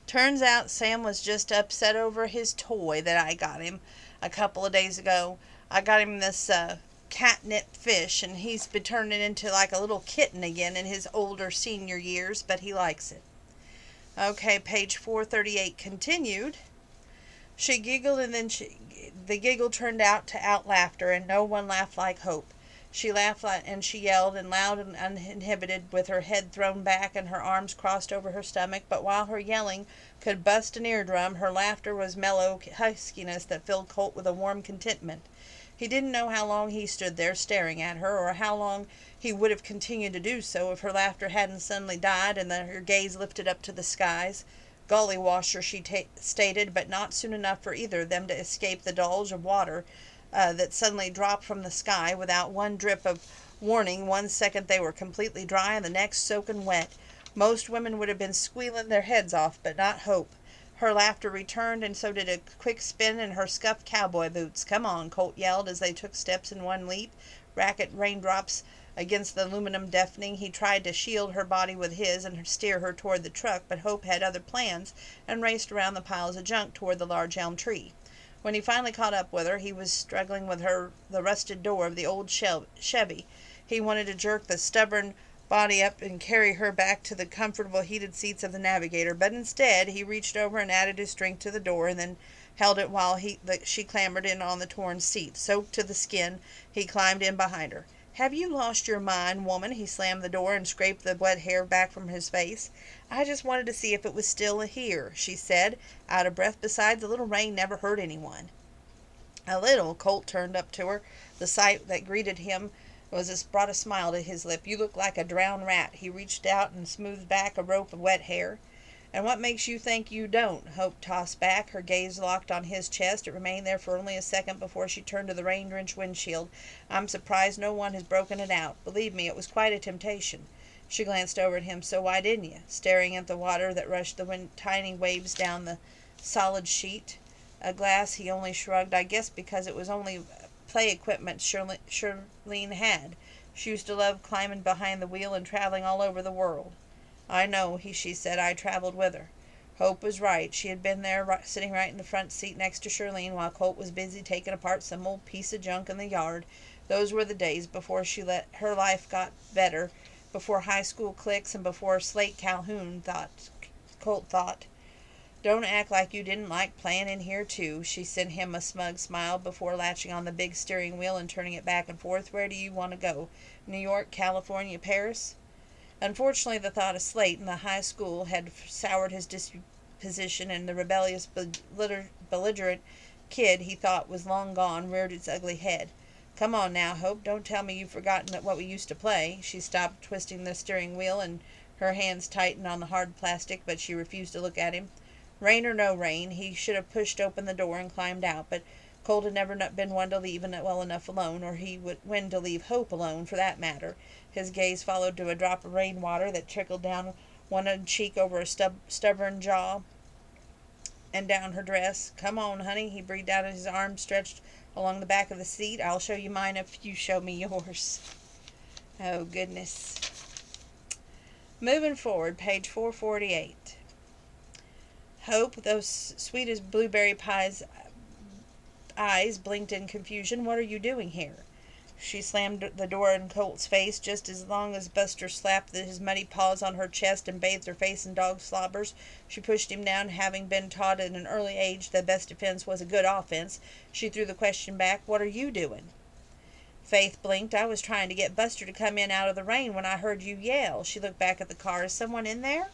Turns out Sam was just upset over his toy that I got him a couple of days ago. I got him this catnip fish, and he's been turning into like a little kitten again in his older senior years, but he likes it. Okay, page 438 continued. She giggled, and then the giggle turned out to out laughter, and no one laughed like Hope. She laughed and she yelled, and loud and uninhibited, with her head thrown back and her arms crossed over her stomach. But while her yelling could bust an eardrum, her laughter was mellow huskiness that filled Colt with a warm contentment. He didn't know how long he stood there staring at her, or how long he would have continued to do so if her laughter hadn't suddenly died and her gaze lifted up to the skies. Gully washer, she stated, but not soon enough for either of them to escape the bulge of water that suddenly dropped from the sky. Without one drip of warning, one second they were completely dry and the next soaking wet. Most women would have been squealing their heads off, but not Hope. Her laughter returned, and so did a quick spin in her scuffed cowboy boots. "Come on," Colt yelled as they took steps in one leap. Racket raindrops against the aluminum deafening. He tried to shield her body with his and steer her toward the truck, but Hope had other plans and raced around the piles of junk toward the large elm tree. When he finally caught up with her, he was struggling with the rusted door of the old Chevy. He wanted to jerk the stubborn body up and carry her back to the comfortable heated seats of the Navigator, but instead he reached over and added his strength to the door, and then held it while she clambered in on the torn seat. Soaked to the skin, he climbed in behind her. "Have you lost your mind, woman?" He slammed the door and scraped the wet hair back from his face. "I just wanted to see if it was still here," she said, out of breath. "Besides, a little rain never hurt anyone." "A little." Colt turned up to her. The sight that greeted him brought a smile to his lip. "You look like a drowned rat." He reached out and smoothed back a rope of wet hair. "And what makes you think you don't?" Hope tossed back, her gaze locked on his chest. It remained there for only a second before she turned to the rain-drenched windshield. "I'm surprised no one has broken it out. Believe me, it was quite a temptation." She glanced over at him. "So why didn't you?" Staring at the water that rushed the tiny waves down the solid sheet. A glass, he only shrugged. "I guess because it was only play equipment Shirlene had. She used to love climbing behind the wheel and traveling all over the world." "I know," she said. "I traveled with her." Hope was right. She had been there, sitting right in the front seat next to Shirlene, while Colt was busy taking apart some old piece of junk in the yard. Those were the days before she let her life got better, before high school cliques, and before Slate Calhoun, Colt thought. "Don't act like you didn't like playing in here, too." She sent him a smug smile before latching on the big steering wheel and turning it back and forth. "Where do you want to go? New York, California, Paris?" Unfortunately, the thought of Slate and the high school had soured his disposition, and the rebellious, belligerent kid he thought was long gone reared its ugly head. "Come on now, Hope. Don't tell me you've forgotten what we used to play." She stopped twisting the steering wheel, and her hands tightened on the hard plastic, but she refused to look at him. Rain or no rain, he should have pushed open the door and climbed out, but Colt had never been one to leave well enough alone, or he would when to leave Hope alone, for that matter. His gaze followed to a drop of rainwater that trickled down one cheek over a stubborn jaw and down her dress. "Come on, honey," he breathed out, his arm stretched along the back of the seat. "I'll show you mine if you show me yours." Oh, goodness. Moving forward, page 448. Hope, those sweet as blueberry pies, eyes blinked in confusion. "What are you doing here?" She slammed the door in Colt's face just as long as Buster slapped his muddy paws on her chest and bathed her face in dog slobbers. She pushed him down, having been taught at an early age the best defense was a good offense. She threw the question back. "What are you doing?" Faith blinked. "I was trying to get Buster to come in out of the rain when I heard you yell." She looked back at the car. "Is someone in there?"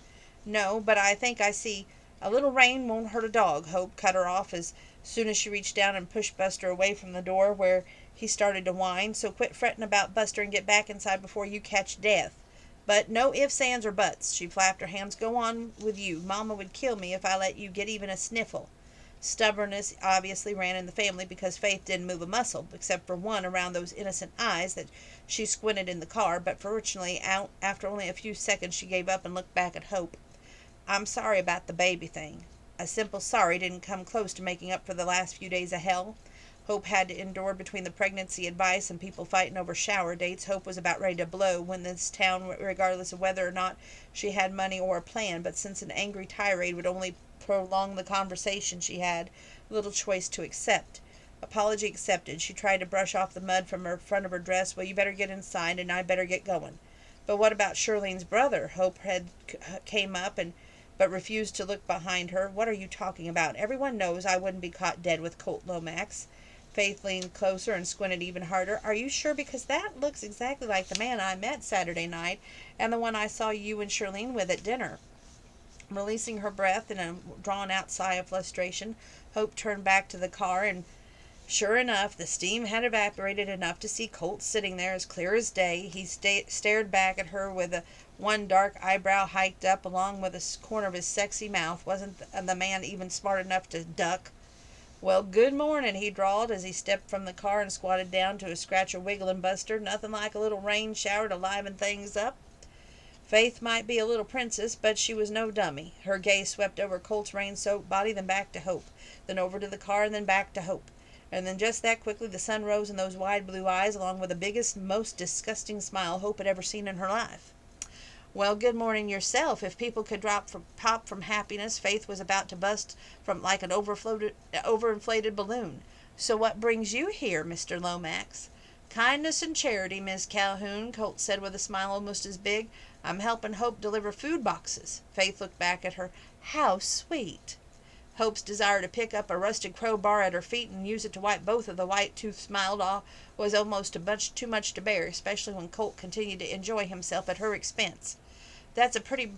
"No, but I think I see—" "A little rain won't hurt a dog," Hope cut her off as soon as she reached down and pushed Buster away from the door, where he started to whine. "So quit fretting about Buster and get back inside before you catch death. But no ifs, ands, or buts." She flapped her hands. "Go on with you. Mama would kill me if I let you get even a sniffle." Stubbornness obviously ran in the family, because Faith didn't move a muscle, except for one around those innocent eyes that she squinted in the car. But fortunately, after only a few seconds, she gave up and looked back at Hope. "I'm sorry about the baby thing." A simple sorry didn't come close to making up for the last few days of hell. Hope had to endure between the pregnancy advice and people fighting over shower dates. Hope was about ready to blow when this town, regardless of whether or not she had money or a plan, but since an angry tirade would only prolong the conversation, she had little choice to accept. Apology accepted. She tried to brush off the mud from her front of her dress. Well, you better get inside, and I better get going. But what about Shirlene's brother? Hope had came up but refused to look behind her. What are you talking about? Everyone knows I wouldn't be caught dead with Colt Lomax. Faith leaned closer and squinted even harder. Are you sure? Because that looks exactly like the man I met Saturday night and the one I saw you and Shirlene with at dinner. Releasing her breath in a drawn-out sigh of frustration, Hope turned back to the car, and sure enough, the steam had evaporated enough to see Colt sitting there as clear as day. He stared back at her with one dark eyebrow hiked up, along with a corner of his sexy mouth. Wasn't the man even smart enough to duck? Well, good morning, he drawled as he stepped from the car and squatted down to scratch a wiggling Buster. Nothing like a little rain shower to liven things up. Faith might be a little princess, but she was no dummy. Her gaze swept over Colt's rain-soaked body, then back to Hope, then over to the car, and then back to Hope. And then just that quickly the sun rose in those wide blue eyes, along with the biggest, most disgusting smile Hope had ever seen in her life. Well, good morning yourself. If people could pop from happiness, Faith was about to bust from like an overinflated balloon. So what brings you here, Mr. Lomax? Kindness and charity, Miss Calhoun, Colt said with a smile almost as big. I'm helping Hope deliver food boxes. Faith looked back at her. How sweet. Hope's desire to pick up a rusted crowbar at her feet and use it to wipe both of the white teeth smiled off was almost too much to bear, especially when Colt continued to enjoy himself at her expense. That's a pretty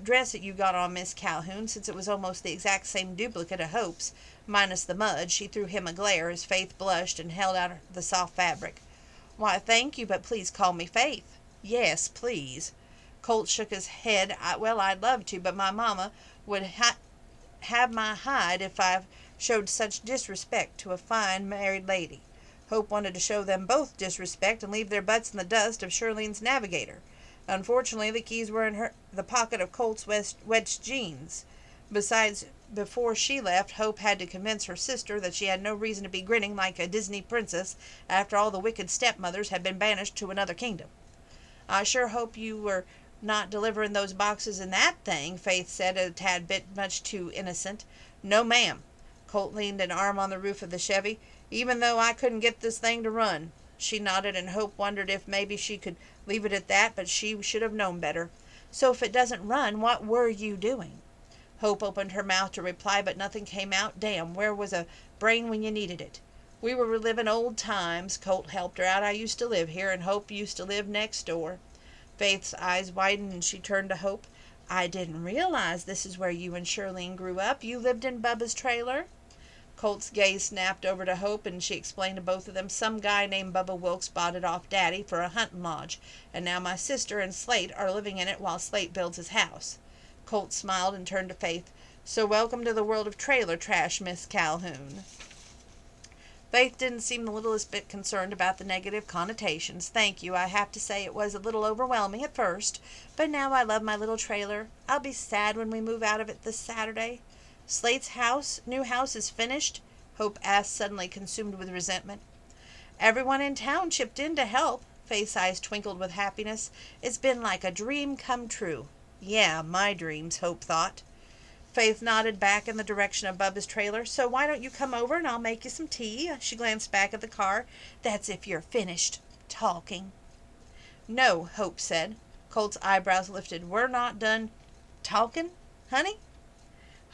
dress that you got on, Miss Calhoun, since it was almost the exact same duplicate of Hope's, minus the mud. She threw him a glare as Faith blushed and held out the soft fabric. Why, thank you, but please call me Faith. Yes, please. Colt shook his head. I'd love to, but my mama would have my hide if I showed such disrespect to a fine married lady. Hope wanted to show them both disrespect and leave their butts in the dust of Shirlene's navigator. Unfortunately, the keys were in the pocket of Colt's wedged jeans. Besides, before she left, Hope had to convince her sister that she had no reason to be grinning like a Disney princess after all the wicked stepmothers had been banished to another kingdom. I sure hope you were not delivering those boxes in that thing, Faith said, a tad bit much too innocent. No, ma'am. Colt leaned an arm on the roof of the Chevy. Even though I couldn't get this thing to run. She nodded, and Hope wondered if maybe she could leave it at that, but she should have known better. So if it doesn't run, what were you doing? Hope opened her mouth to reply, but nothing came out. Damn, where was a brain when you needed it? We were reliving old times. Colt helped her out. I used to live here, and Hope used to live next door. Faith's eyes widened, and she turned to Hope. I didn't realize this is where you and Shirlene grew up. You lived in Bubba's trailer? Colt's gaze snapped over to Hope, and she explained to both of them, some guy named Bubba Wilkes bought it off Daddy for a hunting lodge, and now my sister and Slate are living in it while Slate builds his house. Colt smiled and turned to Faith. So welcome to the world of trailer trash, Miss Calhoun. Faith didn't seem the littlest bit concerned about the negative connotations. Thank you. I have to say it was a little overwhelming at first, but now I love my little trailer. I'll be sad when we move out of it this Saturday. Slate's new house is finished? Hope asked, suddenly consumed with resentment. Everyone in town chipped in to help. Faith's eyes twinkled with happiness. It's been like a dream come true. Yeah, my dreams, Hope thought. Faith nodded back in the direction of Bubba's trailer. So why don't you come over and I'll make you some tea? She glanced back at the car. That's if you're finished talking. No, Hope said. Colt's eyebrows lifted. We're not done talking, honey?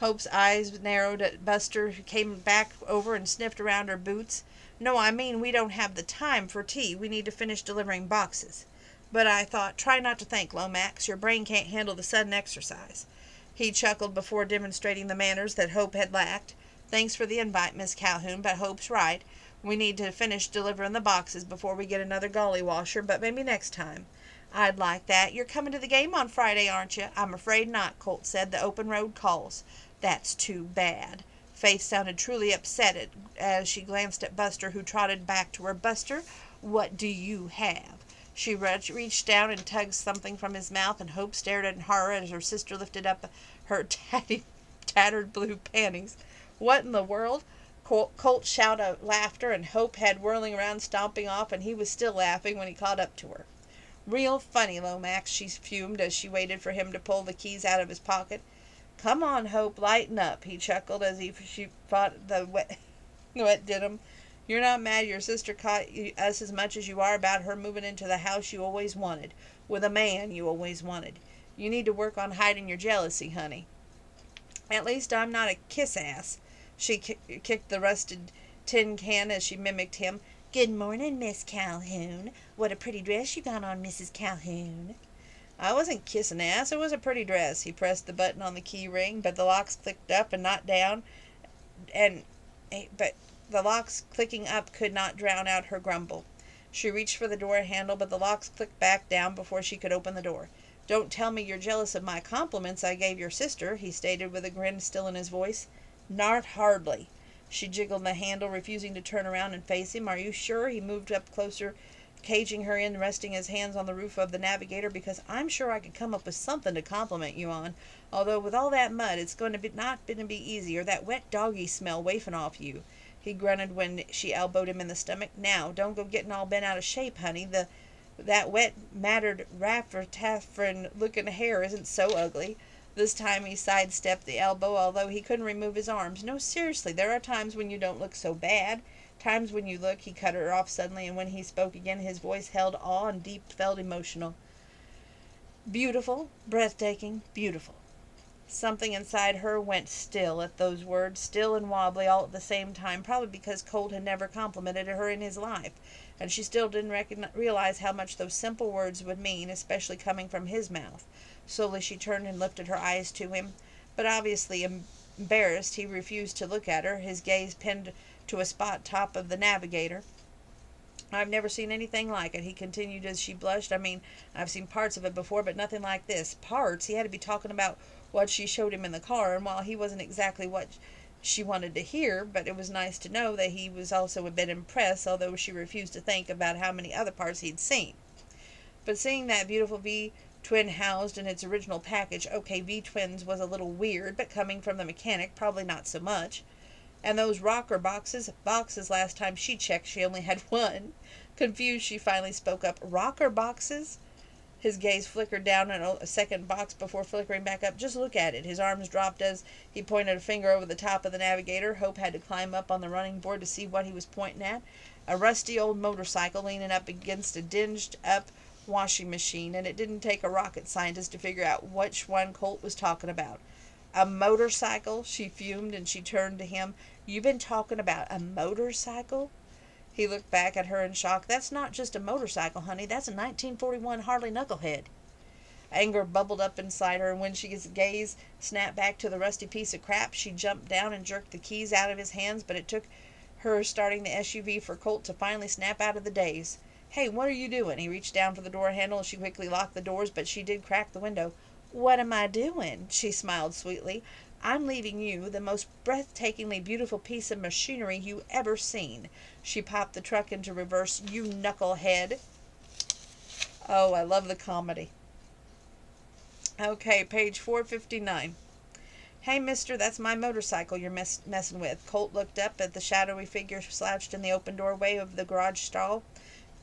Hope's eyes narrowed at Buster, who came back over and sniffed around her boots. No, I mean we don't have the time for tea. We need to finish delivering boxes. But I thought, try not to think, Lomax. Your brain can't handle the sudden exercise. He chuckled before demonstrating the manners that Hope had lacked. Thanks for the invite, Miss Calhoun, but Hope's right. We need to finish delivering the boxes before we get another golly washer, but maybe next time. I'd like that. You're coming to the game on Friday, aren't you? I'm afraid not, Colt said. The open road calls. That's too bad. Faith sounded truly upset as she glanced at Buster, who trotted back to her. Buster, what do you have? She reached down and tugged something from his mouth, and Hope stared in horror as her sister lifted up her tattered blue panties. What in the world? Colt's shout of laughter, and Hope had whirling around, stomping off, and he was still laughing when he caught up to her. Real funny, Lomax, she fumed as she waited for him to pull the keys out of his pocket. Come on, Hope, lighten up, he chuckled as she fought the wet denim. You're not mad your sister caught us as much as you are about her moving into the house you always wanted, with a man you always wanted. You need to work on hiding your jealousy, honey. At least I'm not a kiss-ass. She kicked the rusted tin can as she mimicked him. Good morning, Miss Calhoun. What a pretty dress you got on, Mrs. Calhoun. I wasn't kissing ass. It was a pretty dress. He pressed the button on the key ring, but the locks clicked up and not down, but the locks clicking up could not drown out her grumble. She reached for the door handle, but the locks clicked back down before she could open the door. Don't tell me you're jealous of my compliments I gave your sister, he stated with a grin still in his voice. Not hardly. She jiggled the handle, refusing to turn around and face him. Are you sure? He moved up closer, caging her in, resting his hands on the roof of the Navigator, because I'm sure I could come up with something to compliment you on. Although with all that mud, it's not going to be easy, or that wet doggy smell wafting off you. He grunted when she elbowed him in the stomach. Now, don't go getting all bent out of shape, honey. That wet, matted, raffataffrin-looking hair isn't so ugly. This time he sidestepped the elbow, although he couldn't remove his arms. No, seriously, there are times when you don't look so bad. Times when you look, he cut her off suddenly, and when he spoke again, his voice held awe and deep felt emotional. Beautiful, breathtaking, beautiful. Something inside her went still at those words, still and wobbly all at the same time, probably because Colt had never complimented her in his life, and she still didn't realize how much those simple words would mean, especially coming from his mouth. Slowly she turned and lifted her eyes to him, but obviously embarrassed, he refused to look at her, his gaze pinned to a spot top of the Navigator. I've never seen anything like it, he continued as she blushed. I mean, I've seen parts of it before, but nothing like this. Parts? He had to be talking about what she showed him in the car, and while he wasn't exactly what she wanted to hear, but it was nice to know that he was also a bit impressed, although she refused to think about how many other parts he'd seen. But seeing that beautiful V-twin housed in its original package, okay, V-twins was a little weird, but coming from the mechanic, probably not so much. And those rocker boxes, last time she checked, she only had one. Confused, she finally spoke up. Rocker boxes? His gaze flickered down at a second box before flickering back up. Just look at it. His arms dropped as he pointed a finger over the top of the Navigator. Hope had to climb up on the running board to see what he was pointing at. A rusty old motorcycle leaning up against a dinged-up washing machine, and it didn't take a rocket scientist to figure out which one Colt was talking about. A motorcycle? She fumed, and she turned to him. You been talking about a motorcycle? He looked back at her in shock. That's not just a motorcycle, honey. That's a 1941 Harley Knucklehead. Anger bubbled up inside her, and when his gaze snapped back to the rusty piece of crap, she jumped down and jerked the keys out of his hands, but it took her starting the SUV for Colt to finally snap out of the daze. Hey, what are you doing? He reached down for the door handle, and she quickly locked the doors, but she did crack the window. What am I doing? She smiled sweetly. I'm leaving you the most breathtakingly beautiful piece of machinery you ever seen. She popped the truck into reverse. You knucklehead. Oh, I love the comedy. Okay, page 459. Hey, mister, that's my motorcycle you're messing with. Colt looked up at the shadowy figure slouched in the open doorway of the garage stall,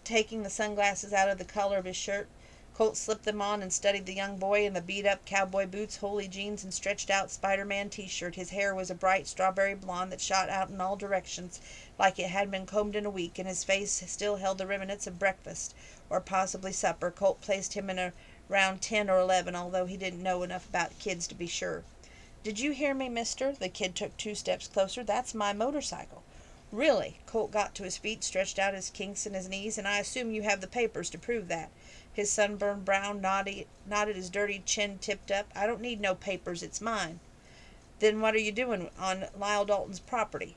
taking the sunglasses out of the collar of his shirt. Colt slipped them on and studied the young boy in the beat-up cowboy boots, holey jeans, and stretched-out Spider-Man t-shirt. His hair was a bright strawberry blonde that shot out in all directions like it had been combed in a week, and his face still held the remnants of breakfast, or possibly supper. Colt placed him in around 10 or 11, although he didn't know enough about kids to be sure. Did you hear me, mister? The kid took 2 steps closer. That's my motorcycle. Really? Colt got to his feet, stretched out his kinks in his knees, and I assume you have the papers to prove that. His sunburned brow nodded, his dirty chin tipped up. I don't need no papers, it's mine. Then what are you doing on Lyle Dalton's property?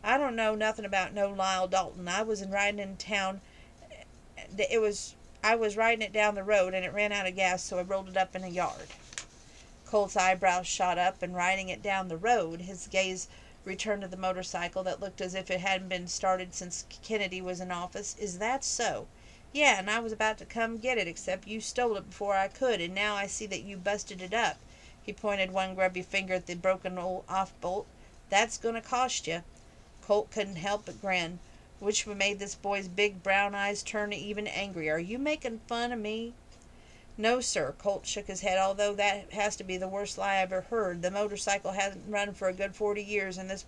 I don't know nothing about no Lyle Dalton. I was riding in town. I was riding it down the road, and it ran out of gas, so I rolled it up in a yard. Colt's eyebrows shot up, and riding it down the road, his gaze returned to the motorcycle that looked as if it hadn't been started since Kennedy was in office. Is that so? Yeah, and I was about to come get it, except you stole it before I could, and now I see that you busted it up. He pointed one grubby finger at the broken old off bolt. That's going to cost you. Colt couldn't help but grin, which made this boy's big brown eyes turn even angrier. Are you making fun of me? No, sir. Colt shook his head, although that has to be the worst lie I ever heard. The motorcycle hasn't run for a good 40 years, and this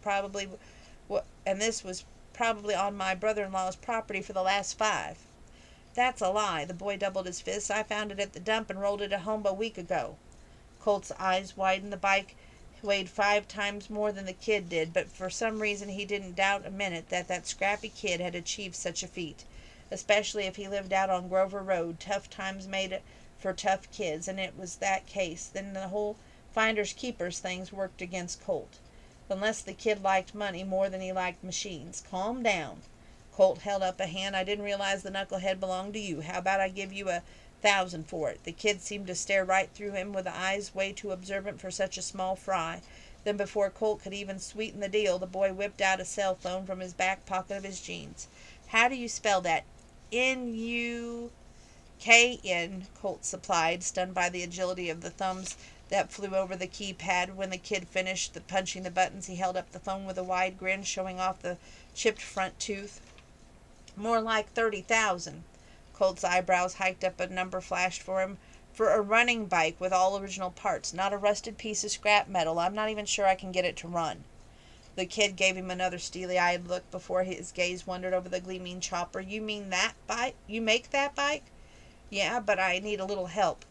was probably on my brother-in-law's property for the last 5. That's a lie. The boy doubled his fists. I found it at the dump and rolled it home a week ago. Colt's eyes widened. The bike weighed 5 times more than the kid did, but for some reason he didn't doubt a minute that scrappy kid had achieved such a feat, especially if he lived out on Grover Road. Tough times made for tough kids, and it was that case. Then the whole finders keepers things worked against Colt. Unless the kid liked money more than he liked machines. Calm down. Colt held up a hand. I didn't realize the knucklehead belonged to you. How about I give you 1,000 for it? The kid seemed to stare right through him with eyes way too observant for such a small fry. Then before Colt could even sweeten the deal, the boy whipped out a cell phone from his back pocket of his jeans. How do you spell that? N-U-K-N, Colt supplied, stunned by the agility of the thumbs that flew over the keypad. When the kid finished punching the buttons, he held up the phone with a wide grin, showing off the chipped front tooth. More like 30,000. Colt's eyebrows hiked up. A number flashed for him. For a running bike with all original parts, not a rusted piece of scrap metal. I'm not even sure I can get it to run. The kid gave him another steely-eyed look before his gaze wandered over the gleaming chopper. You mean that bike? You make that bike? Yeah, but I need a little help.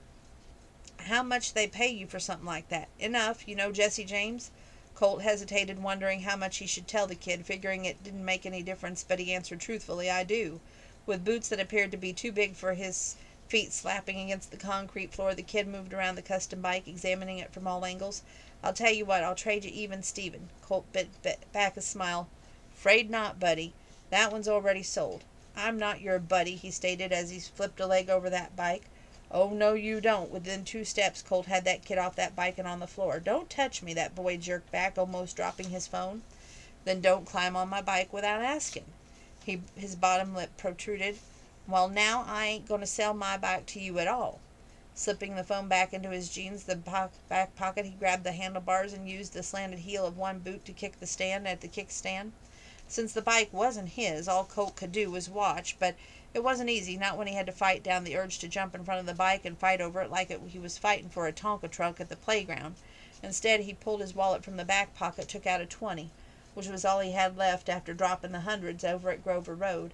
How much they pay you for something like that? Enough. You know Jesse James? Colt hesitated, wondering how much he should tell the kid, figuring it didn't make any difference, but he answered truthfully, I do. With boots that appeared to be too big for his feet slapping against the concrete floor, the kid moved around the custom bike, examining it from all angles. I'll tell you what, I'll trade you even Steven. Colt bit back a smile. Afraid not, buddy. That one's already sold. I'm not your buddy, he stated as he flipped a leg over that bike. Oh, no, you don't. Within 2 steps, Colt had that kid off that bike and on the floor. Don't touch me, that boy jerked back, almost dropping his phone. Then don't climb on my bike without asking. His bottom lip protruded. Well, now I ain't going to sell my bike to you at all. Slipping the phone back into his jeans, the back pocket, he grabbed the handlebars and used the slanted heel of one boot to kick the stand at the kickstand. Since the bike wasn't his, all Colt could do was watch, but it wasn't easy, not when he had to fight down the urge to jump in front of the bike and fight over it like he was fighting for a Tonka truck at the playground. Instead, he pulled his wallet from the back pocket, took out a 20, which was all he had left after dropping the hundreds over at Grover Road.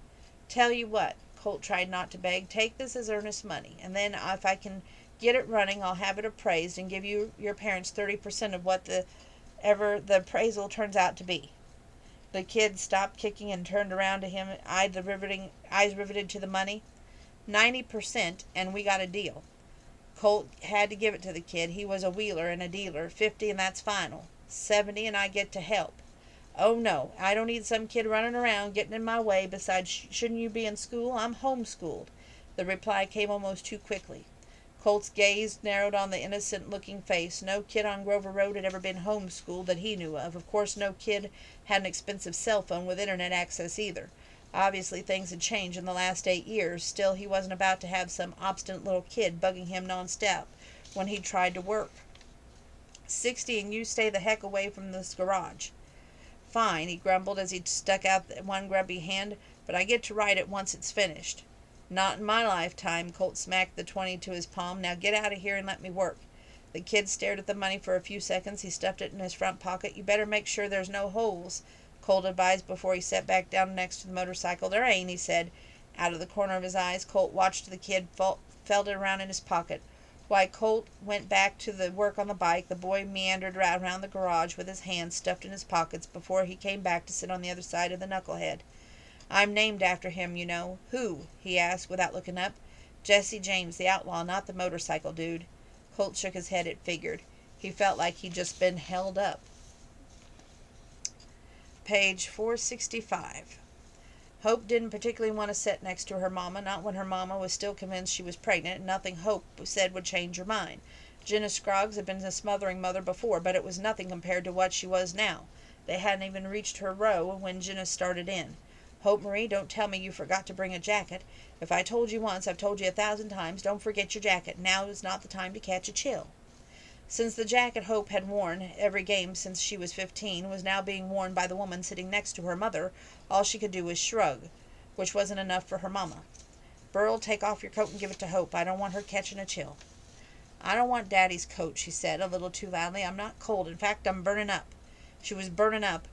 Tell you what, Colt tried not to beg, take this as earnest money, and then if I can get it running, I'll have it appraised and give you your parents 30% of what the appraisal turns out to be. The kid stopped kicking and turned around to him, eyes riveted to the money. 90%, and we got a deal. Colt had to give it to the kid. He was a wheeler and a dealer. 50, and that's final. 70, and I get to help. Oh, no, I don't need some kid running around getting in my way. Besides, shouldn't you be in school? I'm homeschooled. The reply came almost too quickly. Colt's gaze narrowed on the innocent-looking face. No kid on Grover Road had ever been homeschooled that he knew of. Of course, no kid had an expensive cell phone with internet access either. Obviously, things had changed in the last 8 years. Still, he wasn't about to have some obstinate little kid bugging him non-stop when he tried to work. 60, and you stay the heck away from this garage. Fine, he grumbled as he stuck out one grubby hand, but I get to ride it once it's finished. Not in my lifetime. Colt smacked the 20 to his palm. Now get out of here and let me work. The kid stared at the money for a few seconds. He stuffed it in his front pocket. You better make sure there's no holes, Colt advised before he sat back down next to the motorcycle. There ain't, he said. Out of the corner of his eyes, Colt watched the kid felt it around in his pocket. While Colt went back to the work on the bike, the boy meandered around the garage with his hands stuffed in his pockets before he came back to sit on the other side of the knucklehead. I'm named after him, you know. Who? He asked without looking up. Jesse James, the outlaw, not the motorcycle dude. Colt shook his head. It figured. He felt like he'd just been held up. Page 465. Hope didn't particularly want to sit next to her mama, not when her mama was still convinced she was pregnant, and nothing Hope said would change her mind. Jenna Scroggs had been a smothering mother before, but it was nothing compared to what she was now. They hadn't even reached her row when Jenna started in. Hope Marie, don't tell me you forgot to bring a jacket. If I told you once, I've told you 1,000 times, don't forget your jacket. Now is not the time to catch a chill. Since the jacket Hope had worn every game since she was 15 was now being worn by the woman sitting next to her mother, all she could do was shrug, which wasn't enough for her mamma. "Burl, take off your coat and give it to Hope. I don't want her catching a chill." "I don't want Daddy's coat," she said, a little too loudly. "I'm not cold. In fact, I'm burning up." She was burning up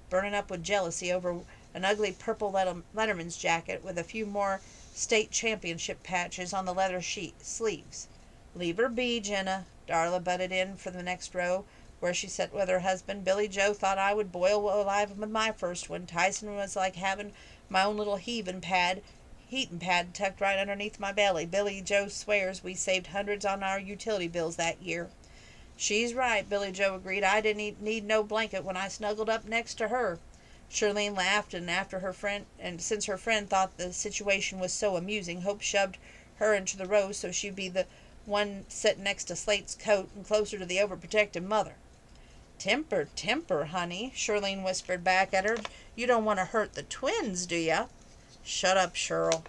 with jealousy over an ugly purple Letterman's jacket with a few more state championship patches on the leather sleeves. "Leave her be, Jenna," Darla butted in from the next row, where she sat with her husband. "Billy Joe thought I would boil alive with my first one. Tyson was like having my own little heating pad tucked right underneath my belly. Billy Joe swears we saved hundreds on our utility bills that year." "She's right," Billy Joe agreed. "I didn't need no blanket when I snuggled up next to her." Shirlene laughed, and since her friend thought the situation was so amusing, Hope shoved her into the row so she'd be the one sitting next to Slate's coat and closer to the overprotective mother. "Temper, temper, honey," Shirlene whispered back at her. "You don't want to hurt the twins, do ya?" "Shut up, Shirl."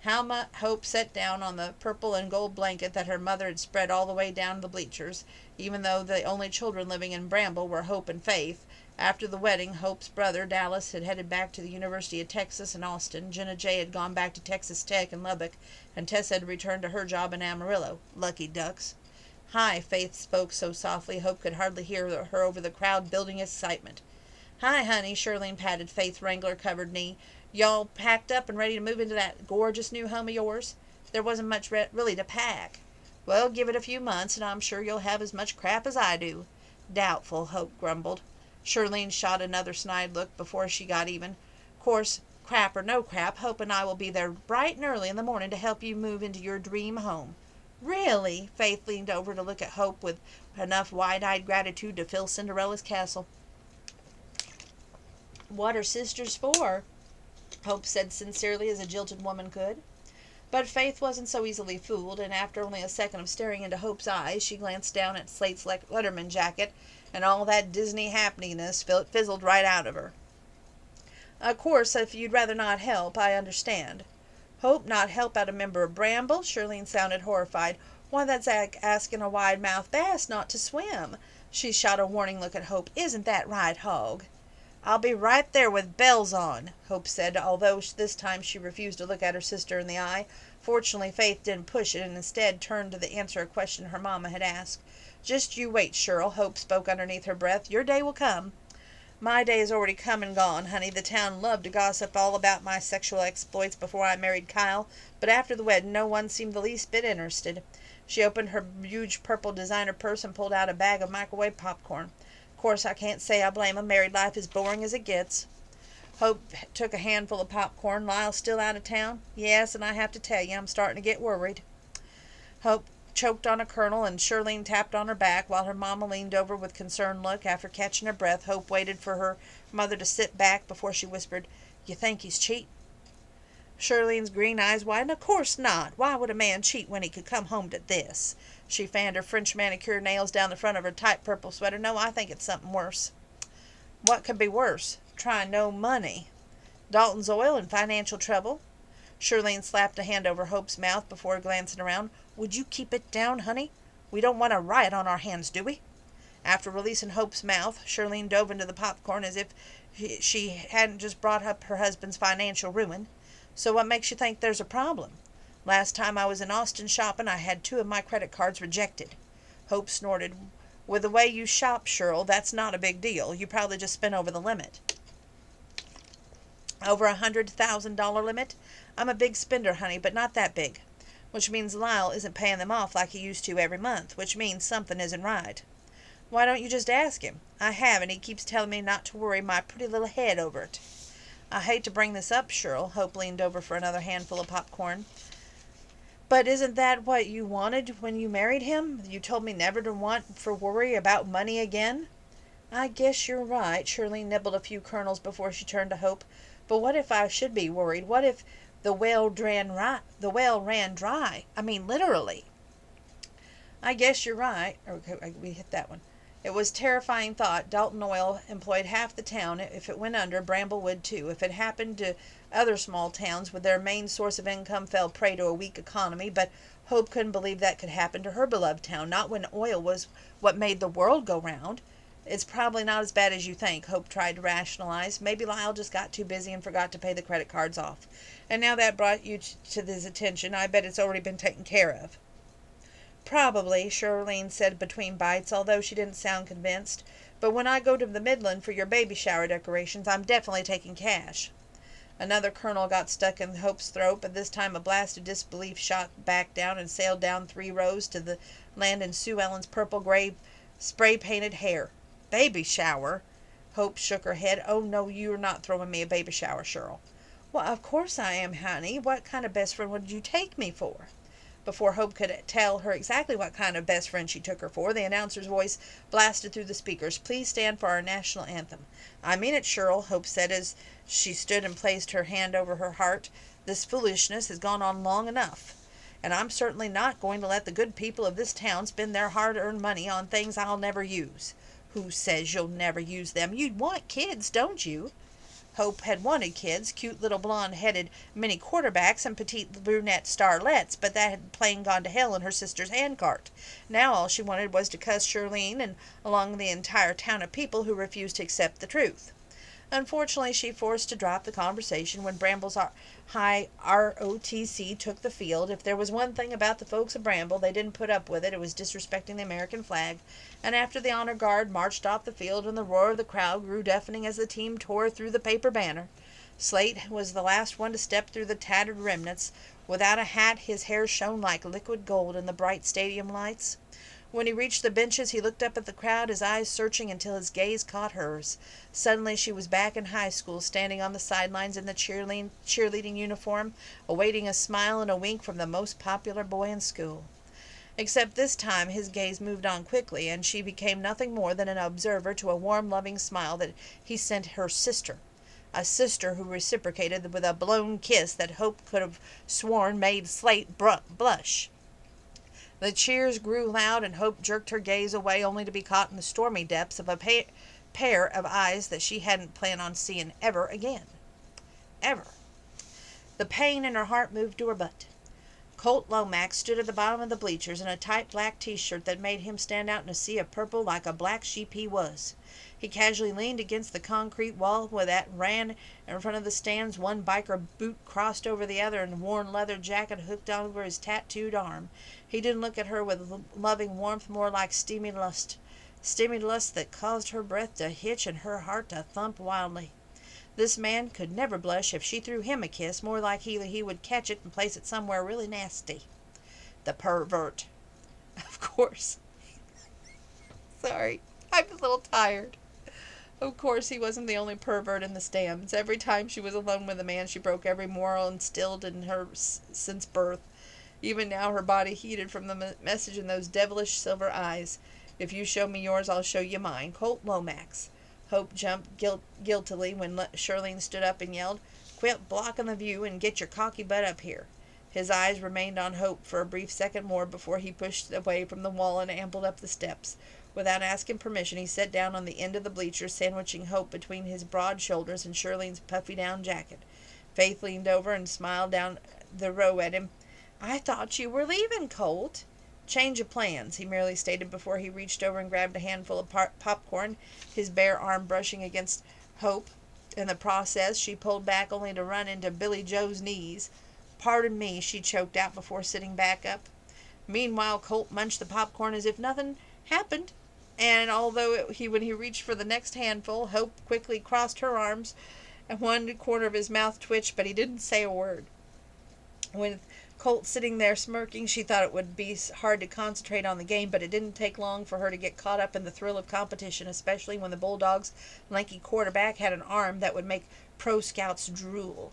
Hope sat down on the purple and gold blanket that her mother had spread all the way down to the bleachers, even though the only children living in Bramble were Hope and Faith. After the wedding, Hope's brother, Dallas, had headed back to the University of Texas in Austin. Jenna J had gone back to Texas Tech in Lubbock, and Tessa had returned to her job in Amarillo. Lucky ducks. "Hi," Faith spoke so softly Hope could hardly hear her over the crowd building excitement. "Hi, honey," Shirlene patted Faith's Wrangler-covered knee. "Y'all packed up and ready to move into that gorgeous new home of yours?" "There wasn't much really to pack." "Well, give it a few months, and I'm sure you'll have as much crap as I do." "Doubtful," Hope grumbled. Shirlene shot another snide look before she got even. "Course, crap or no crap, Hope and I will be there bright and early in the morning to help you move into your dream home." "Really?" Faith leaned over to look at Hope with enough wide-eyed gratitude to fill Cinderella's castle. "What are sisters for?" Hope said sincerely as a jilted woman could. But Faith wasn't so easily fooled, and after only a second of staring into Hope's eyes, she glanced down at Slate's Letterman jacket, and all that Disney happeniness fizzled right out of her. "Of course, if you'd rather not help, I understand." "Hope not help out a member of Bramble?" Shirlene sounded horrified. "Why, that's like asking a wide-mouthed bass not to swim." She shot a warning look at Hope. "Isn't that right, Hog?" "I'll be right there with bells on," Hope said, although this time she refused to look at her sister in the eye. Fortunately, Faith didn't push it, and instead turned to answer a question her mamma had asked. "Just you wait, Shirl," Hope spoke underneath her breath. "Your day will come." "My day has already come and gone, honey. The town loved to gossip all about my sexual exploits before I married Kyle, but after the wedding no one seemed the least bit interested." She opened her huge purple designer purse and pulled out a bag of microwave popcorn. "Course, I can't say I blame 'em. Married life is boring as it gets." Hope took a handful of popcorn. "Lyle still out of town?" "Yes, and I have to tell you, I'm starting to get worried." Hope choked on a kernel, and Shirlene tapped on her back, while her mamma leaned over with concerned look. After catching her breath, Hope waited for her mother to sit back before she whispered, "You think he's cheating?" Shirlene's green eyes widened. "Of course not. Why would a man cheat when he could come home to this?" She fanned her French manicure nails down the front of her tight purple sweater. "No, I think it's something worse." "What could be worse?" "Try no money." "Dalton's oil and financial trouble." Shirlene slapped a hand over Hope's mouth before glancing around. "Would you keep it down, honey? We don't want a riot on our hands, do we?" After releasing Hope's mouth, Shirlene dove into the popcorn as if she hadn't just brought up her husband's financial ruin. "So what makes you think there's a problem?" "Last time I was in Austin shopping, I had 2 of my credit cards rejected." Hope snorted. "With the way you shop, Shirl, that's not a big deal. You probably just spent over the limit." "Over $100,000 limit? I'm a big spender, honey, but not that big." "Which means Lyle isn't paying them off like he used to every month, which means something isn't right." "Why don't you just ask him?" "I have, and he keeps telling me not to worry my pretty little head over it." "I hate to bring this up, Shirl." Hope leaned over for another handful of popcorn. "But isn't that what you wanted when you married him? You told me never to want for worry about money again." "I guess you're right." Shirlene nibbled a few kernels before she turned to Hope. "But what if I should be worried? What if the well ran dry? I mean, literally." "I guess you're right." Okay, we hit that one. It was a terrifying thought. Dalton Oil employed half the town. If it went under, Bramble would too. If it happened to other small towns with their main source of income fell prey to a weak economy, but Hope couldn't believe that could happen to her beloved town, not when oil was what made the world go round. It's probably not as bad as you think, Hope tried to rationalize. Maybe Lyle just got too busy and forgot to pay the credit cards off. And now that brought you to his attention, I bet it's already been taken care of. Probably, Shirlene said between bites, although she didn't sound convinced. But when I go to the Midland for your baby shower decorations, I'm definitely taking cash. Another kernel got stuck in Hope's throat, but this time a blast of disbelief shot back down and sailed down 3 rows to land in Sue Ellen's purple-gray spray-painted hair. Baby shower? Hope shook her head. Oh, no, you're not throwing me a baby shower, Cheryl. Well, of course I am, honey. What kind of best friend would you take me for? Before Hope could tell her exactly what kind of best friend she took her for, the announcer's voice blasted through the speakers. Please stand for our national anthem. I mean it, Cheryl, Hope said as she stood and placed her hand over her heart. This foolishness has gone on long enough, and I'm certainly not going to let the good people of this town spend their hard-earned money on things I'll never use. Who says you'll never use them? You want kids, don't you? Hope had wanted kids, cute little blonde-headed mini quarterbacks and petite brunette starlets, but that had plain gone to hell in her sister's handcart. Now all she wanted was to cuss Shirlene and along the entire town of people who refused to accept the truth. Unfortunately, she forced to drop the conversation when Bramble's high ROTC took the field. If there was one thing about the folks of Bramble, they didn't put up with it. It was disrespecting the American flag. And after the honor guard marched off the field and the roar of the crowd grew deafening as the team tore through the paper banner, Slate was the last one to step through the tattered remnants. Without a hat, his hair shone like liquid gold in the bright stadium lights. When he reached the benches, he looked up at the crowd, his eyes searching until his gaze caught hers. Suddenly she was back in high school, standing on the sidelines in the cheerleading uniform, awaiting a smile and a wink from the most popular boy in school. Except this time his gaze moved on quickly, and she became nothing more than an observer to a warm, loving smile that he sent her sister. A sister who reciprocated with a blown kiss that Hope could have sworn made Slate blush. The cheers grew loud, and Hope jerked her gaze away, only to be caught in the stormy depths of a pair of eyes that she hadn't planned on seeing ever again. Ever. The pain in her heart moved to her butt. Colt Lomax stood at the bottom of the bleachers in a tight black t-shirt that made him stand out in a sea of purple like a black sheep he was. He casually leaned against the concrete wall that ran in front of the stands, one biker boot crossed over the other, and a worn leather jacket hooked over his tattooed arm. He didn't look at her with loving warmth, more like steamy lust that caused her breath to hitch and her heart to thump wildly. This man could never blush if she threw him a kiss, more like he would catch it and place it somewhere really nasty. The pervert. Of course. Sorry, I'm a little tired. Of course, he wasn't the only pervert in the stands. Every time she was alone with a man, she broke every moral instilled in her since birth. Even now, her body heated from the message in those devilish silver eyes. If you show me yours, I'll show you mine. Colt Lomax. Hope jumped guiltily when Shirlene stood up and yelled, "Quit blocking the view and get your cocky butt up here." His eyes remained on Hope for a brief second more before he pushed away from the wall and ambled up the steps. Without asking permission, he sat down on the end of the bleachers, sandwiching Hope between his broad shoulders and Shirlene's puffy down jacket. Faith leaned over and smiled down the row at him. "I thought you were leaving, Colt." "Change of plans," he merely stated before he reached over and grabbed a handful of popcorn, his bare arm brushing against Hope. In the process, she pulled back only to run into Billy Joe's knees. "Pardon me," she choked out before sitting back up. Meanwhile, Colt munched the popcorn as if nothing happened, and although when he reached for the next handful, Hope quickly crossed her arms, and one corner of his mouth twitched, but he didn't say a word. With Colt sitting there smirking, she thought it would be hard to concentrate on the game, but it didn't take long for her to get caught up in the thrill of competition, especially when the Bulldogs' lanky quarterback had an arm that would make pro scouts drool.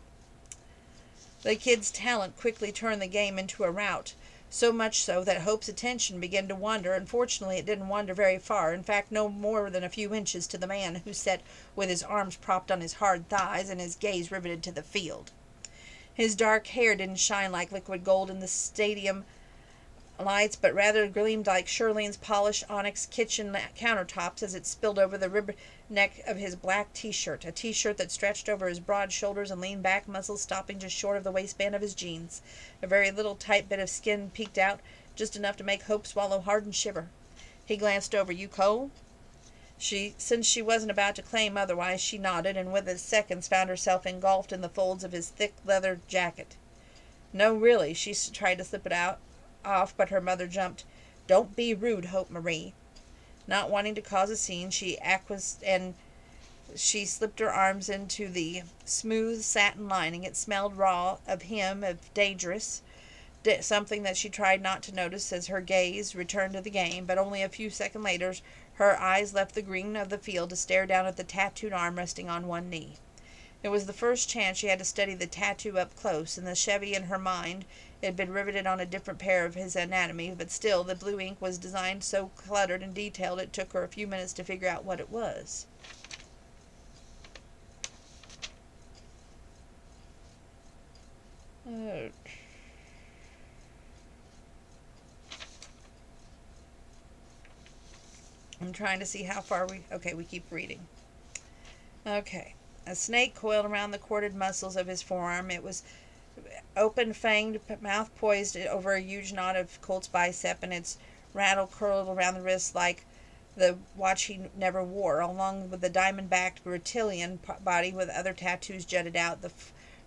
The kid's talent quickly turned the game into a rout, so much so that Hope's attention began to wander. Unfortunately, it didn't wander very far, in fact no more than a few inches, to the man who sat with his arms propped on his hard thighs and his gaze riveted to the field. His dark hair didn't shine like liquid gold in the stadium lights, but rather gleamed like Shirlene's polished onyx kitchen countertops as it spilled over the ribbed neck of his black t-shirt, a t-shirt that stretched over his broad shoulders and lean back muscles stopping just short of the waistband of his jeans. A very little tight bit of skin peeked out, just enough to make Hope swallow hard and shiver. He glanced over. "You cold?" Since she wasn't about to claim otherwise, she nodded, and within seconds found herself engulfed in the folds of his thick leather jacket. "No, really." She tried to slip it off, but her mother jumped. "Don't be rude, Hope Marie." Not wanting to cause a scene, she acquiesced, and she slipped her arms into the smooth satin lining. It smelled raw of him, of dangerous, something that she tried not to notice as her gaze returned to the game, but only a few seconds later her eyes left the green of the field to stare down at the tattooed arm resting on one knee. It was the first chance she had to study the tattoo up close, and the Chevy in her mind had been riveted on a different part of his anatomy, but still the blue ink was designed so cluttered and detailed it took her a few minutes to figure out what it was. I'm trying to see how far we keep reading. Okay. A snake coiled around the corded muscles of his forearm. It was open-fanged, mouth poised over a huge knot of Colt's bicep, and its rattle curled around the wrist like the watch he never wore. Along with the diamond-backed reptilian body with other tattoos jutted out, the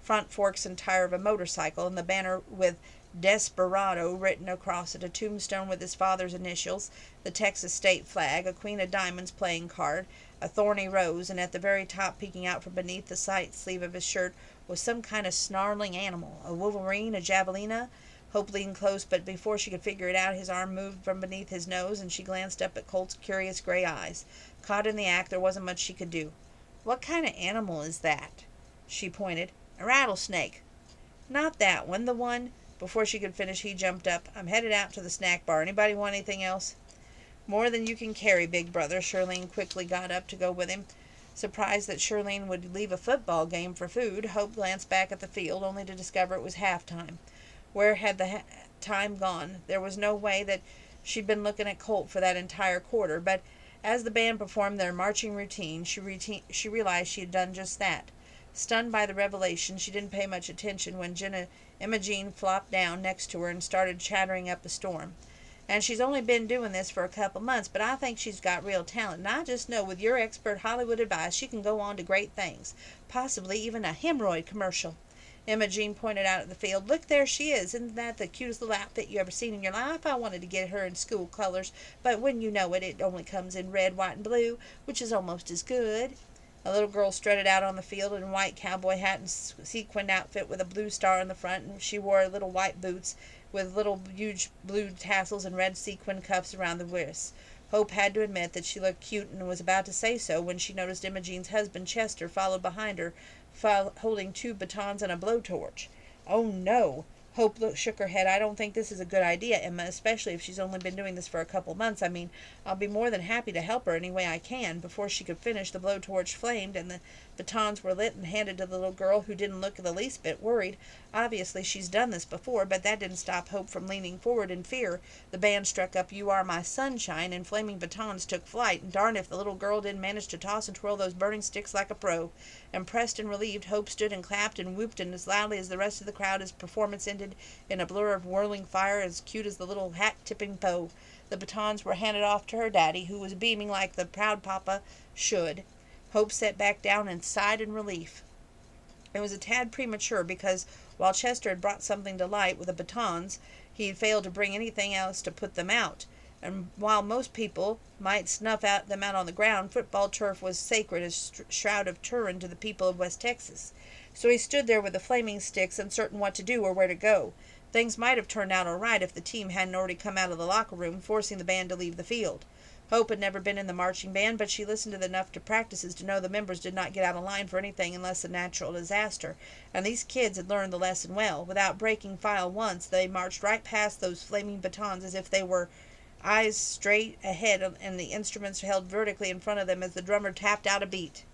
front forks and tire of a motorcycle, and the banner with Desperado written across it, a tombstone with his father's initials, the Texas state flag, a queen of diamonds playing card, a thorny rose, and at the very top, peeking out from beneath the side sleeve of his shirt, was some kind of snarling animal, a wolverine, a javelina. Hope leaned close, but before she could figure it out, his arm moved from beneath his nose, and she glanced up at Colt's curious gray eyes. Caught in the act, there wasn't much she could do. "What kind of animal is that?" She pointed. "A rattlesnake." "Not that one, the one—" Before she could finish, he jumped up. "I'm headed out to the snack bar. Anybody want anything else?" "More than you can carry, big brother." Shirlene quickly got up to go with him. Surprised that Shirlene would leave a football game for food, Hope glanced back at the field, only to discover it was halftime. Where had the time gone? There was no way that she'd been looking at Colt for that entire quarter, but as the band performed their marching routine, she realized she had done just that. Stunned by the revelation, she didn't pay much attention when Imogene flopped down next to her and started chattering up a storm. "And she's only been doing this for a couple months, but I think she's got real talent, and I just know with your expert Hollywood advice she can go on to great things, possibly even a hemorrhoid commercial." Imogene pointed out at the field. "Look, there she is. Isn't that the cutest little outfit you ever seen in your life? I wanted to get her in school colors, but wouldn't you know it only comes in red, white, and blue, which is almost as good." A little girl strutted out on the field in a white cowboy hat and sequined outfit with a blue star in the front, and she wore little white boots with little huge blue tassels and red sequin cuffs around the wrists. Hope had to admit that she looked cute and was about to say so when she noticed Imogene's husband, Chester, followed behind her, holding 2 batons and a blowtorch. "Oh, no." Hope shook her head. "I don't think this is a good idea, Emma, especially if she's only been doing this for a couple months. I mean, I'll be more than happy to help her any way I can." Before she could finish, the blowtorch flamed, and the batons were lit and handed to the little girl, who didn't look the least bit worried. Obviously, she's done this before, but that didn't stop Hope from leaning forward in fear. The band struck up "You Are My Sunshine," and flaming batons took flight, and darn if the little girl didn't manage to toss and twirl those burning sticks like a pro. Impressed and relieved, Hope stood and clapped and whooped and as loudly as the rest of the crowd as performance ended in a blur of whirling fire as cute as the little hat-tipping foe. The batons were handed off to her daddy, who was beaming like the proud papa should. Hope sat back down and sighed in relief. It was a tad premature because, while Chester had brought something to light with the batons, he had failed to bring anything else to put them out. And while most people might snuff them out on the ground, football turf was sacred as shroud of Turin to the people of West Texas. So he stood there with the flaming sticks, uncertain what to do or where to go. Things might have turned out all right if the team hadn't already come out of the locker room, forcing the band to leave the field. Hope had never been in the marching band, but she listened to enough to practices to know the members did not get out of line for anything unless a natural disaster, and these kids had learned the lesson well. Without breaking file once, they marched right past those flaming batons as if they were eyes straight ahead and the instruments held vertically in front of them as the drummer tapped out a beat.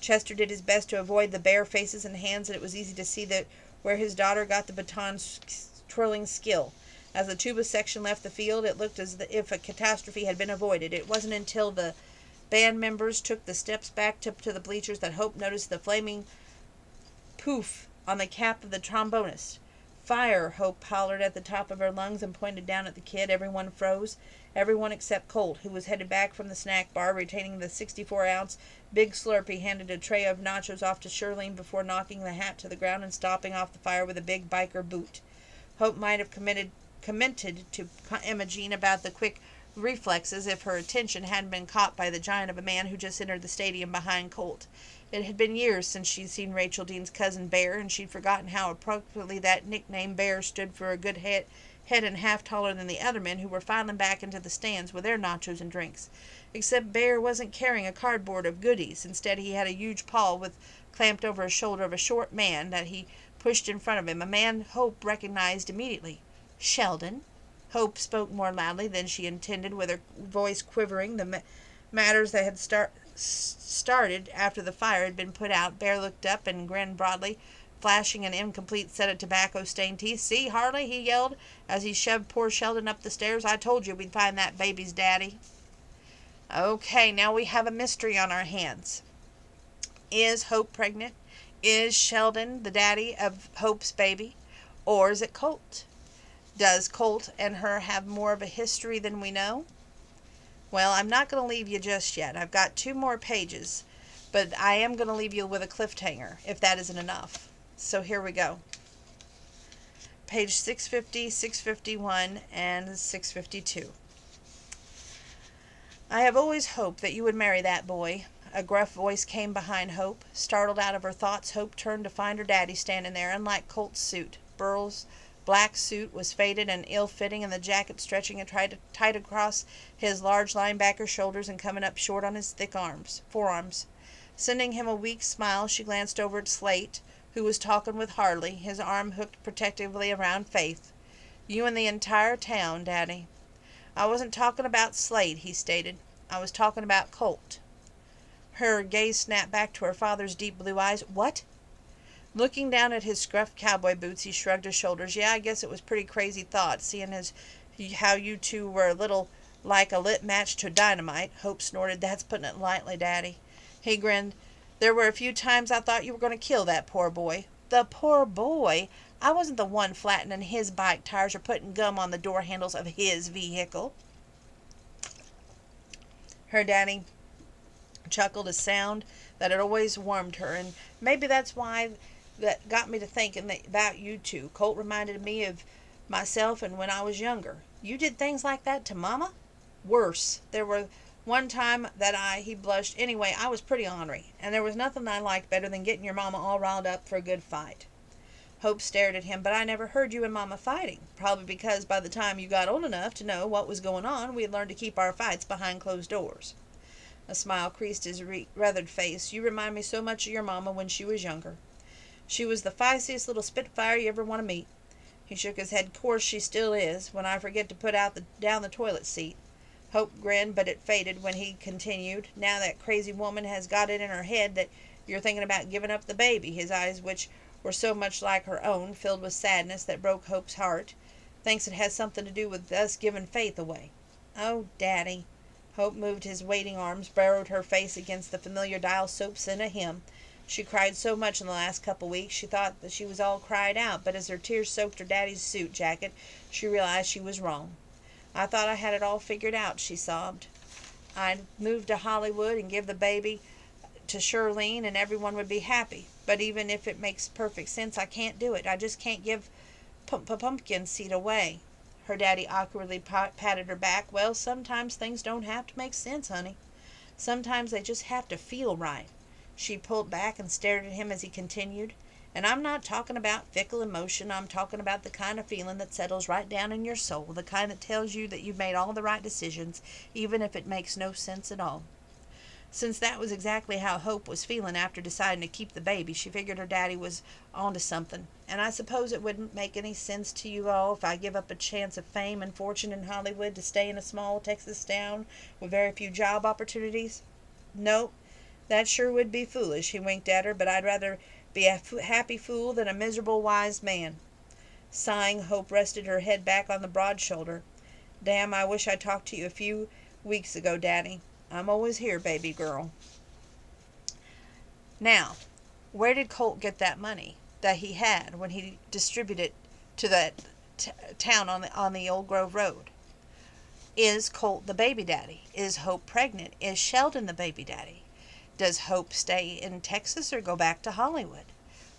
Chester did his best to avoid the bare faces and hands, and it was easy to see that where his daughter got the baton's twirling skill. As the tuba section left the field, it looked as if a catastrophe had been avoided. It wasn't until the band members took the steps back to the bleachers that Hope noticed the flaming poof on the cap of the trombonist. Fire! Hope hollered at the top of her lungs and pointed down at the kid. Everyone froze. Everyone except Colt, who was headed back from the snack bar, retaining the 64-ounce big slurp. He handed a tray of nachos off to Shirlene before knocking the hat to the ground and stopping off the fire with a big biker boot. Hope might have commented to Imogene about the quick reflexes if her attention hadn't been caught by the giant of a man who just entered the stadium behind Colt. It had been years since she'd seen Rachel Dean's cousin Bear, and she'd forgotten how appropriately that nickname Bear stood for a good head and half taller than the other men who were filing back into the stands with their nachos and drinks. Except Bear wasn't carrying a cardboard of goodies. Instead, he had a huge paw clamped over his shoulder of a short man that he pushed in front of him, a man Hope recognized immediately. Sheldon. Hope spoke more loudly than she intended, with her voice quivering. The matters that had started after the fire had been put out. Bear looked up and grinned broadly, flashing an incomplete set of tobacco-stained teeth. "See, Harley," he yelled, as he shoved poor Sheldon up the stairs. "I told you we'd find that baby's daddy." Okay, now we have a mystery on our hands. Is Hope pregnant? Is Sheldon the daddy of Hope's baby? Or is it Colt? Does Colt and her have more of a history than we know? Well, I'm not going to leave you just yet. I've got 2 more pages, but I am going to leave you with a cliffhanger, if that isn't enough. So here we go. Page 650, 651, and 652. "I have always hoped that you would marry that boy." A gruff voice came behind Hope. Startled out of her thoughts, Hope turned to find her daddy standing there. Unlike Colt's suit, Burl's black suit was faded and ill-fitting, and the jacket stretching tight across his large linebacker shoulders and coming up short on his thick forearms. Sending him a weak smile, she glanced over at Slate, who was talking with Harley, his arm hooked protectively around Faith. "You and the entire town, Daddy." "I wasn't talking about Slate," he stated. "I was talking about Colt." Her gaze snapped back to her father's deep blue eyes. "What?" Looking down at his scruffed cowboy boots, he shrugged his shoulders. "Yeah, I guess it was pretty crazy thought, seeing as how you two were a little like a lit match to dynamite." Hope snorted. "That's putting it lightly, Daddy." He grinned. "There were a few times I thought you were going to kill that poor boy." "The poor boy? I wasn't the one flattening his bike tires or putting gum on the door handles of his vehicle." Her daddy chuckled, a sound that had always warmed her, and maybe that's why that got me to thinking about you two. "Colt reminded me of myself and when I was younger." "You did things like that to Mama?" "Worse. There was one time that he blushed. Anyway, I was pretty ornery, and there was nothing I liked better than getting your Mama all riled up for a good fight." Hope stared at him. "But I never heard you and Mama fighting." "Probably because by the time you got old enough to know what was going on, we had learned to keep our fights behind closed doors." A smile creased his weathered face. "You remind me so much of your Mama when she was younger. She was the feistiest little spitfire you ever want to meet." He shook his head. "Course she still is, when I forget to put down the toilet seat." Hope grinned, but it faded when he continued. "Now that crazy woman has got it in her head that you're thinking about giving up the baby." His eyes, which were so much like her own, filled with sadness that broke Hope's heart. "Thinks it has something to do with us giving Faith away." "Oh, Daddy." Hope moved his waiting arms, burrowed her face against the familiar dial soap scent of him. She cried so much in the last couple weeks she thought that she was all cried out, but as her tears soaked her daddy's suit jacket, she realized she was wrong. "I thought I had it all figured out," she sobbed. "I'd move to Hollywood and give the baby to Shirlene and everyone would be happy. But even if it makes perfect sense, I can't do it. I just can't give pumpkin seed away." Her daddy awkwardly patted her back. "Well, sometimes things don't have to make sense, honey. Sometimes they just have to feel right." She pulled back and stared at him as he continued. "And I'm not talking about fickle emotion. I'm talking about the kind of feeling that settles right down in your soul, the kind that tells you that you've made all the right decisions, even if it makes no sense at all." Since that was exactly how Hope was feeling after deciding to keep the baby, she figured her daddy was on to something. "And I suppose it wouldn't make any sense to you all if I give up a chance of fame and fortune in Hollywood to stay in a small Texas town with very few job opportunities?" "Nope, that sure would be foolish." He winked at her. "But I'd rather be a happy fool than a miserable wise man." Sighing, Hope rested her head back on the broad shoulder. Damn, I wish I'd talked to you a few weeks ago, Daddy. I'm always here, baby girl. Now, where did Colt get that money that he had when he distributed to that town on the Old Grove Road? Is Colt the baby daddy? Is Hope pregnant? Is Sheldon the baby daddy? Does Hope stay in Texas or go back to Hollywood?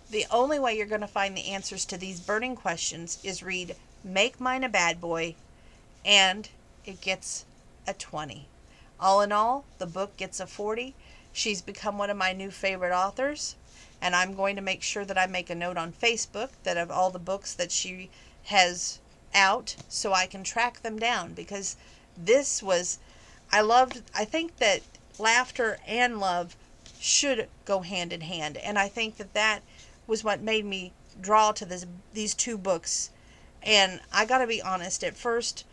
The only way you're going to find the answers to these burning questions is read Make Mine a Bad Boy, and it gets a 20. All in all, the book gets a 40. She's become one of my new favorite authors, and I'm going to make sure that I make a note on Facebook that of all the books that she has out so I can track them down, because this was, I think that laughter and love should go hand in hand, and I think that that was what made me draw to these two books. And I gotta be honest, at first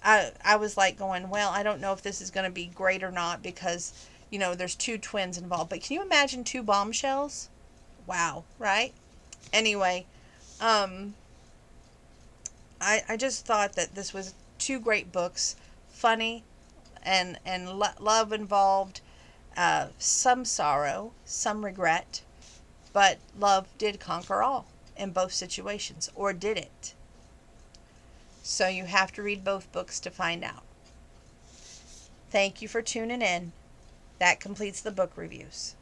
I was like going, well, I don't know if this is going to be great or not, because there's two twins involved, but can you imagine two bombshells? Wow, right? Anyway, I just thought that this was two great books, funny and love involved, some sorrow, some regret, but love did conquer all in both situations, or did it? So you have to read both books to find out. Thank you for tuning in. That completes the book reviews.